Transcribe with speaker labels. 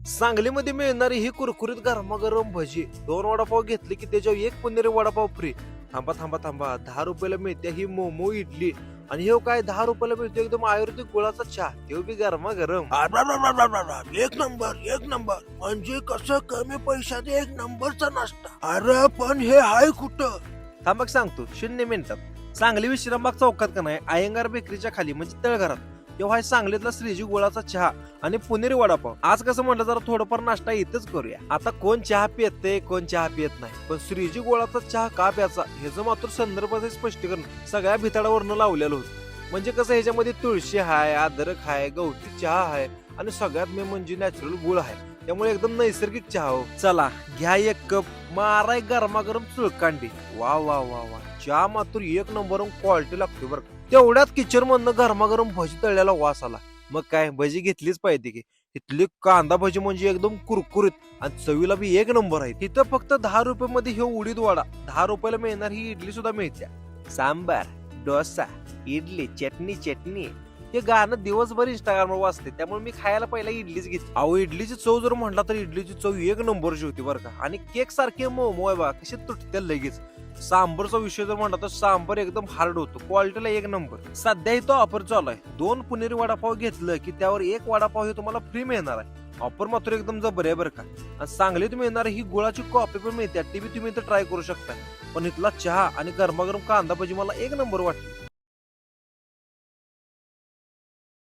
Speaker 1: सांगलीमध्ये मिळणारी ही कुरकुरीत गरमागरम भजी 2 वडापाव घेतले की त्याच्यावर एक पुणेरी वडापाव फ्री. थांबा थांबा थांबा, 10 रुपयाला मिळते ही मोमो इडली. आणि हे काय 10 रुपयाला मिळतो एकदम आयुर्वेदिक गुळाचा चहा, ते बी गरमागरम.
Speaker 2: एक नंबर एक नंबर. म्हणजे कसं कमी पैशात एक नंबरचा नाश्ता. अरे पण हे हाय कुठं?
Speaker 1: थांबक सांगतो 0 मिनिटात. सांगली विश्रामबाग चौकात का नाही अयंगार बेकरीच्या खाली म्हणजे तळघरात तेव्हा सांगलीतला श्रीजी गुळाचा चहा आणि पुणेरी वडापाव. आज कसं म्हटलं जरा थोडंफार नाश्ता इथंच करूया. आता कोण चहा पिते कोण चहा पित नाही, पण श्रीजी गुळाचा चहा का प्याचा ह्याचं मात्र संदर्भाचे स्पष्टीकरण सगळ्या भिताडावरनं लावलेलं होतं. म्हणजे कसं ह्याच्यामध्ये तुळशी हाय, अद्रक हाय, गवती चहा आहे आणि सगळ्यात मेन म्हणजे नॅचरल गुळ आहे. त्यामुळे एकदम नैसर्गिक चहा हो. चला घ्या एक कप, मारा एक गरमागरम चुळकांडी. वा वा वा वा, चहा मात्र एक नंबर क्वालिटी लागते बरं. तेवढ्यात किचन मधनं गरमागरम भजी तळल्याला वास आला. मग काय भजी घेतलीच पाहिजे की. इथली कांदा भजी म्हणजे एकदम कुरकुरीत आणि चवीला बी एक नंबर आहे. तिथं फक्त 10 रुपये मध्ये हे उडीद वडा, 10 रुपयाला मिळणार ही इडली सुद्धा मिळते. सांबार, डोसा, इडली, चटणी. हे गाणं दिवसभर इंस्टाग्रामवर वाचते, त्यामुळे मी खायला पहिला इडलीच घेतली. अहो इडलीची चव जर म्हटला तर इडलीची चव एक नंबरची होती बरं का. आणि केक सारखे मोमो आहे बा कसे तुटते लगेच. सांबरचा विषय जर म्हणला तर सांबर एकदम हार्ड होतो, क्वालिटीला एक नंबर. सध्या इथं ऑफर चालू आहे. 2 पुणेरी वडापाव घेतलं की त्यावर 1 वडापाव हे तुम्हाला फ्री मिळणार आहे. ऑफर मात्र एकदम जबर आहे बरं का. आणि सांगलीत मिळणार ही गुळाची कॉफी पण मिळते, ती बी तुम्ही इथं ट्राय करू शकता. पण इथला चहा आणि गरमागरम कांदा भजी मला एक नंबर वाटली.